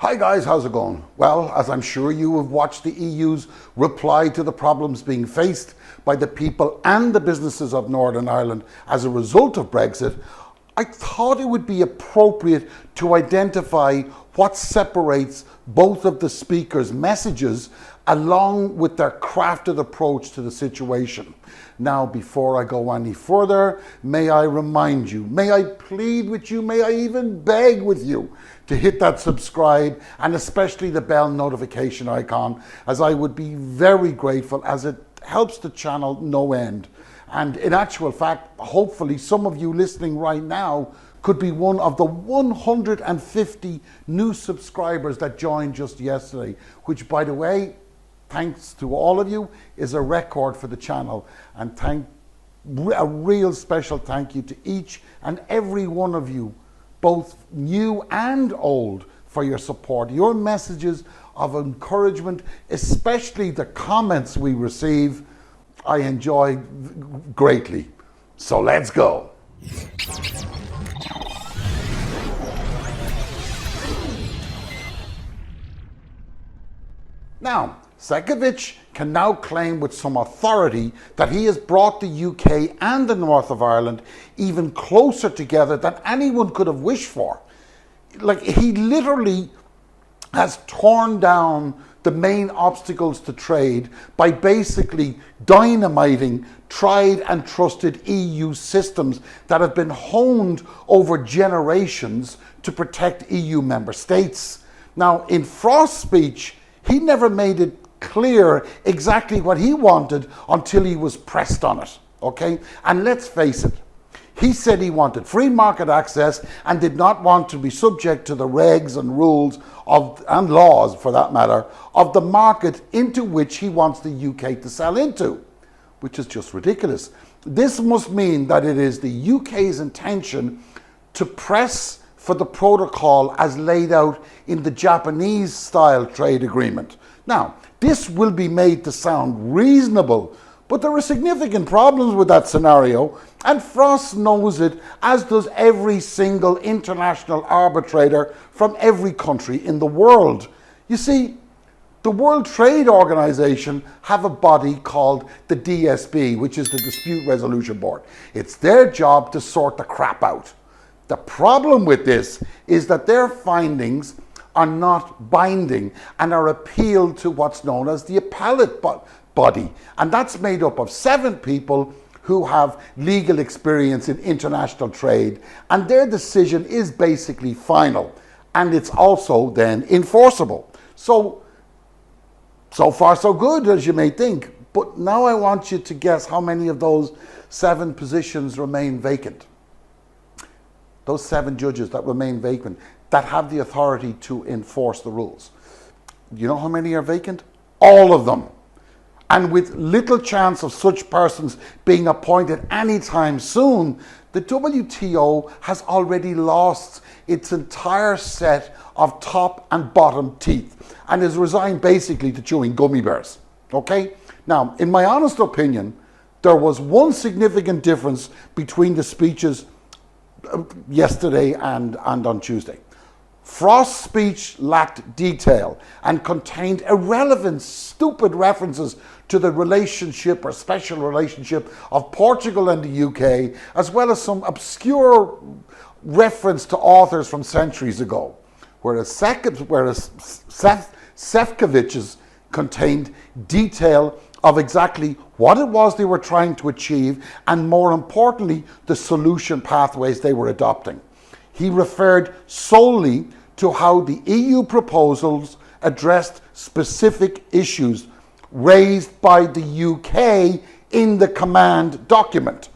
Hi guys, how's it going? Well, as I'm sure you have watched the EU's reply to the problems being faced by the people and the businesses of Northern Ireland as a result of Brexit, I thought it would be appropriate to identify what separates both of the speakers' messages along with their crafted approach to the situation. Now, before I go any further, may I remind you, may I plead with you, may I even beg with you to hit that subscribe and especially the bell notification icon, as I would be very grateful, as it helps the channel no end. And in actual fact, hopefully some of you listening right now could be one of the 150 new subscribers that joined just yesterday, which, by the way, thanks to all of you, is a record for the channel. And a real special thank you to each and every one of you, both new and old, for your support, your messages of encouragement, especially the comments we receive. I enjoy greatly. So let's go. Now, Šefčovič can now claim with some authority that he has brought the UK and the north of Ireland even closer together than anyone could have wished for. Like, he literally has torn down the main obstacles to trade by basically dynamiting tried and trusted EU systems that have been honed over generations to protect EU member states. Now, in Frost's speech, he never made it clear exactly what he wanted until he was pressed on it, okay? And let's face it, he said he wanted free market access and did not want to be subject to the regs and rules and laws, for that matter, of the market into which he wants the UK to sell into, which is just ridiculous. This must mean that it is the UK's intention to press for the protocol as laid out in the Japanese-style trade agreement. Now, this will be made to sound reasonable, but there are significant problems with that scenario, and Frost knows it, as does every single international arbitrator from every country in the world. You see, the World Trade Organization have a body called the DSB, which is the Dispute Resolution Board. It's their job to sort the crap out. The problem with this is that their findings are not binding and are appealed to what's known as the appellate body. And that's made up of 7 people who have legal experience in international trade. And their decision is basically final. And it's also then enforceable. So far so good, as you may think. But now I want you to guess how many of those 7 positions remain vacant. Those 7 judges that remain vacant, that have the authority to enforce the rules. You know how many are vacant? All of them. And with little chance of such persons being appointed anytime soon, the WTO has already lost its entire set of top and bottom teeth and is resigned basically to chewing gummy bears. Okay? Now, in my honest opinion, there was one significant difference between the speeches yesterday and on Tuesday. Frost's speech lacked detail and contained irrelevant, stupid references to the relationship or special relationship of Portugal and the UK, as well as some obscure reference to authors from centuries ago. Whereas Šefčovič's contained detail of exactly what it was they were trying to achieve, and more importantly, the solution pathways they were adopting. He referred solely to how the EU proposals addressed specific issues raised by the UK in the command document,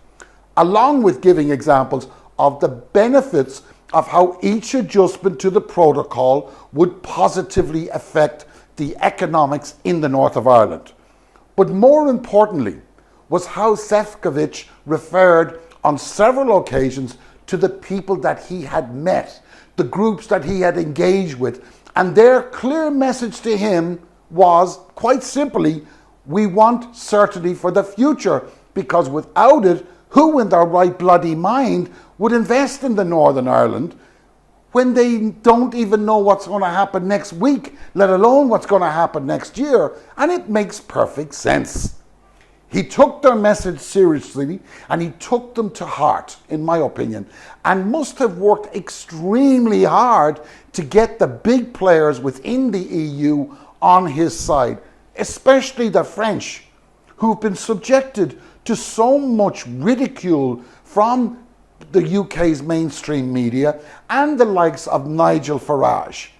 along with giving examples of the benefits of how each adjustment to the protocol would positively affect the economics in the north of Ireland. But more importantly was how Šefčovič referred on several occasions to the people that he had met, the groups that he had engaged with, and their clear message to him was, quite simply, we want certainty for the future, because without it, who in their right bloody mind would invest in the Northern Ireland when they don't even know what's going to happen next week, let alone what's going to happen next year? And it makes perfect sense. He took their message seriously and he took them to heart, in my opinion, and must have worked extremely hard to get the big players within the EU on his side, especially the French, who've been subjected to so much ridicule from the UK's mainstream media and the likes of Nigel Farage.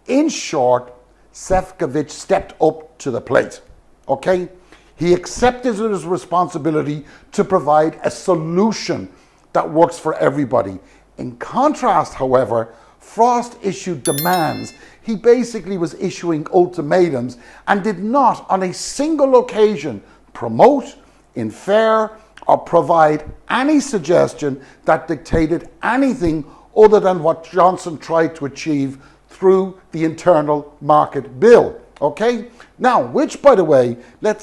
In short, Šefčovič stepped up to the plate, okay? He accepted his responsibility to provide a solution that works for everybody. In contrast, however, Frost issued demands. He basically was issuing ultimatums and did not on a single occasion promote, infer, or provide any suggestion that dictated anything other than what Johnson tried to achieve through the Internal Market Bill. Okay? Now, which, by the way,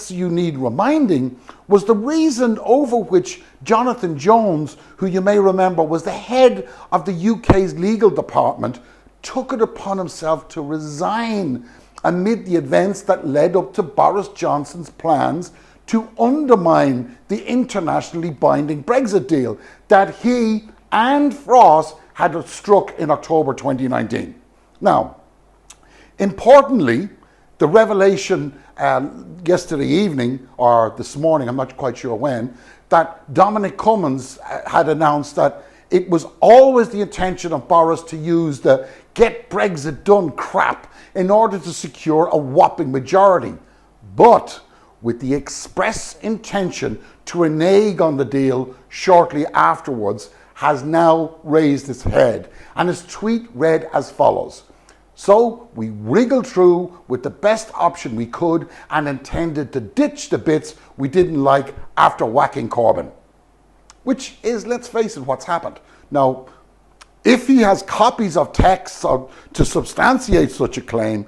you need reminding, was the reason over which Jonathan Jones, who you may remember was the head of the UK's legal department, took it upon himself to resign amid the events that led up to Boris Johnson's plans to undermine the internationally binding Brexit deal that he and Frost had struck in October 2019. Now, importantly, the revelation yesterday evening, or this morning, I'm not quite sure when, that Dominic Cummings had announced that it was always the intention of Boris to use the get Brexit done crap in order to secure a whopping majority, but with the express intention to renege on the deal shortly afterwards, has now raised its head. And his tweet read as follows: "So we wriggled through with the best option we could and intended to ditch the bits we didn't like after whacking Corbyn." Which is, let's face it, what's happened. Now, if he has copies of texts to substantiate such a claim,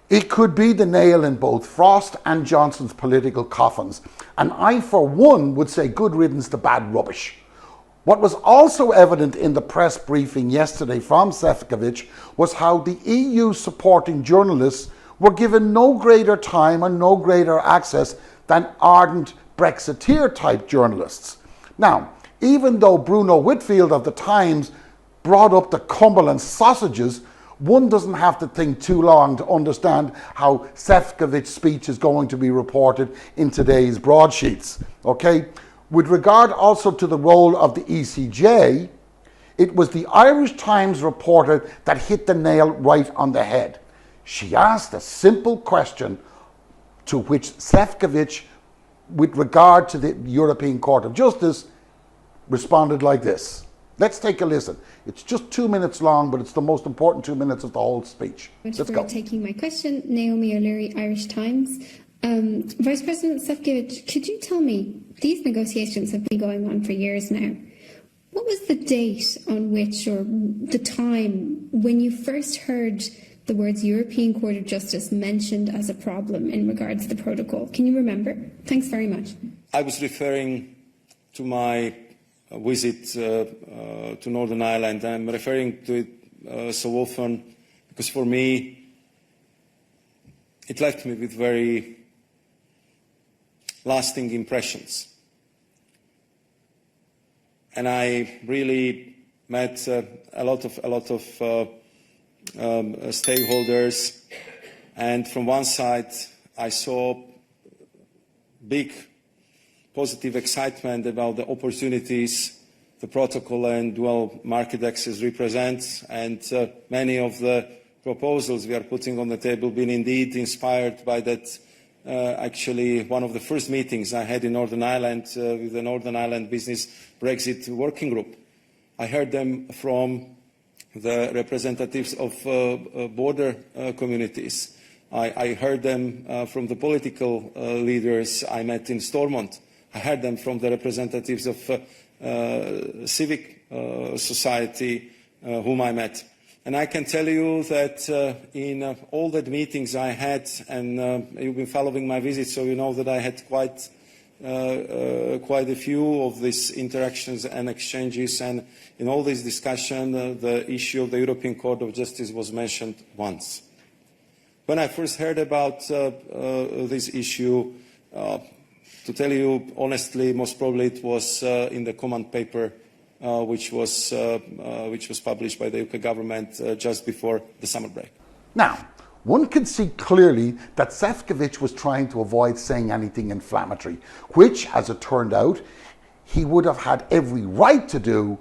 it could be the nail in both Frost and Johnson's political coffins. And I, for one, would say good riddance to bad rubbish. What was also evident in the press briefing yesterday from Šefčovič was how the EU supporting journalists were given no greater time and no greater access than ardent Brexiteer type journalists. Now, even though Bruno Whitfield of the Times brought up the Cumberland sausages, one doesn't have to think too long to understand how Šefčovič's speech is going to be reported in today's broadsheets. Okay? With regard also to the role of the ECJ, it was the Irish Times reporter that hit the nail right on the head. She asked a simple question to which Šefčovič, with regard to the European Court of Justice, responded like this. Let's take a listen. It's just 2 minutes long, but it's the most important 2 minutes of the whole speech. Let's go. Thanks for taking my question. Naomi O'Leary, Irish Times. Vice President Šefčovič, could you tell me, these negotiations have been going on for years now. What was the date on which, or the time, when you first heard the words European Court of Justice mentioned as a problem in regards to the protocol? Can you remember? Thanks very much. I was referring to my visit to Northern Ireland. I'm referring to it so often because for me it left me with very lasting impressions. And I really met a lot of stakeholders, and from one side I saw big positive excitement about the opportunities the protocol and dual market access represents, and many of the proposals we are putting on the table been indeed inspired by that. Actually, one of the first meetings I had in Northern Ireland with the Northern Ireland Business Brexit Working Group. I heard them from the representatives of border communities. I heard them from the political leaders I met in Stormont. I heard them from the representatives of civic society whom I met. And I can tell you that in all the meetings I had, and you've been following my visits, so you know that I had quite quite a few of these interactions and exchanges, and in all this discussion, the issue of the European Court of Justice was mentioned once. When I first heard about this issue, to tell you honestly, most probably it was in the command paper which was published by the UK government just before the summer break. Now, one can see clearly that Šefčovič was trying to avoid saying anything inflammatory, which, as it turned out, he would have had every right to do,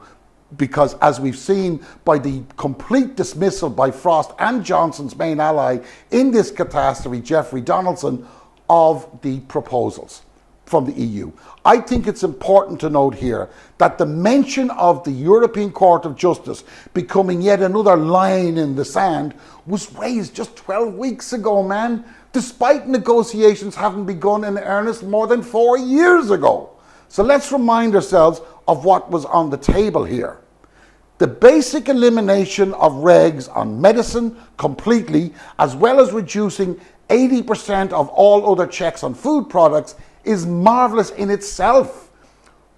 because as we've seen by the complete dismissal by Frost and Johnson's main ally in this catastrophe, Jeffrey Donaldson, of the proposals from the EU. I think it's important to note here that the mention of the European Court of Justice becoming yet another line in the sand was raised just 12 weeks ago, man, despite negotiations having begun in earnest more than 4 years ago. So let's remind ourselves of what was on the table here. The basic elimination of regs on medicine completely, as well as reducing 80% of all other checks on food products, is marvellous in itself.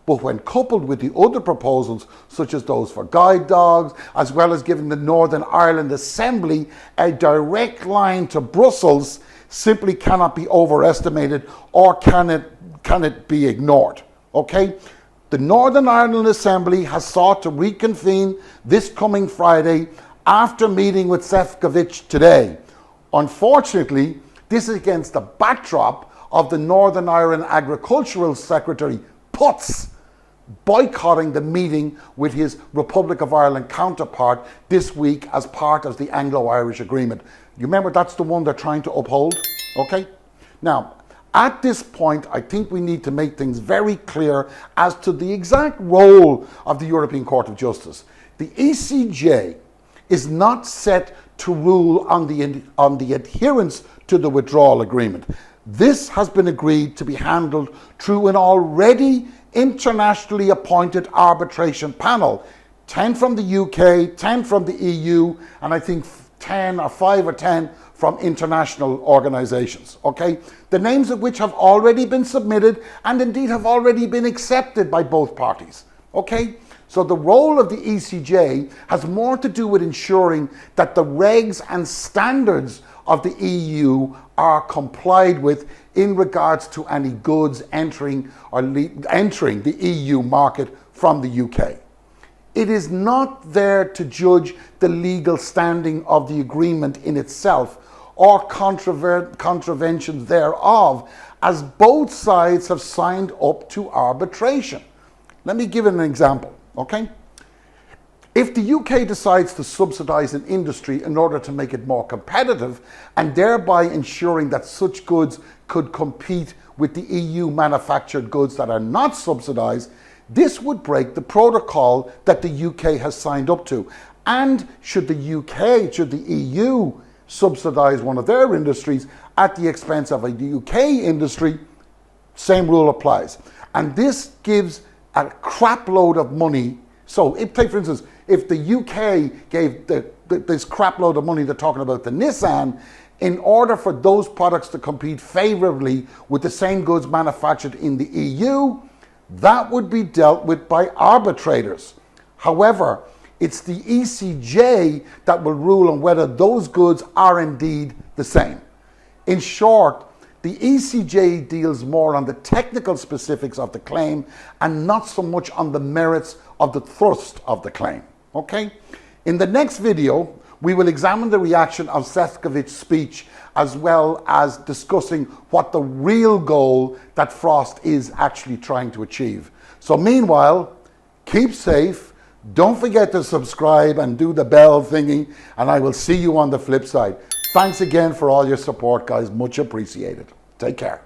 But when coupled with the other proposals, such as those for guide dogs, as well as giving the Northern Ireland Assembly a direct line to Brussels, simply cannot be overestimated, or can it be ignored, okay? The Northern Ireland Assembly has sought to reconvene this coming Friday after meeting with Šefčovič today. Unfortunately, this is against the backdrop of the Northern Ireland Agricultural Secretary, Putz, boycotting the meeting with his Republic of Ireland counterpart this week as part of the Anglo-Irish Agreement. You remember that's the one they're trying to uphold, okay? Now, at this point, I think we need to make things very clear as to the exact role of the European Court of Justice. The ECJ is not set to rule on the adherence to the withdrawal agreement. This has been agreed to be handled through an already internationally appointed arbitration panel. 10 from the UK, 10 from the EU, and I think 5 or 10 from international organizations, okay? The names of which have already been submitted and indeed have already been accepted by both parties, okay? So the role of the ECJ has more to do with ensuring that the regs and standards of the EU are complied with in regards to any goods entering the EU market from the UK. It is not there to judge the legal standing of the agreement in itself or contraventions thereof, as both sides have signed up to arbitration. Let me give an example, okay? If the UK decides to subsidise an industry in order to make it more competitive and thereby ensuring that such goods could compete with the EU manufactured goods that are not subsidised, this would break the protocol that the UK has signed up to. And should the EU subsidise one of their industries at the expense of a UK industry, same rule applies. And this gives a crap load of money. So if, take for instance, if the UK gave this crap load of money, they're talking about the Nissan, in order for those products to compete favourably with the same goods manufactured in the EU, that would be dealt with by arbitrators. However, it's the ECJ that will rule on whether those goods are indeed the same. In short, the ECJ deals more on the technical specifics of the claim and not so much on the merits of the thrust of the claim, okay? In the next video, we will examine the reaction of Šefčovič's speech, as well as discussing what the real goal that Frost is actually trying to achieve. So meanwhile, keep safe, don't forget to subscribe and do the bell thingy, and I will see you on the flip side. Thanks again for all your support, guys. Much appreciated. Take care.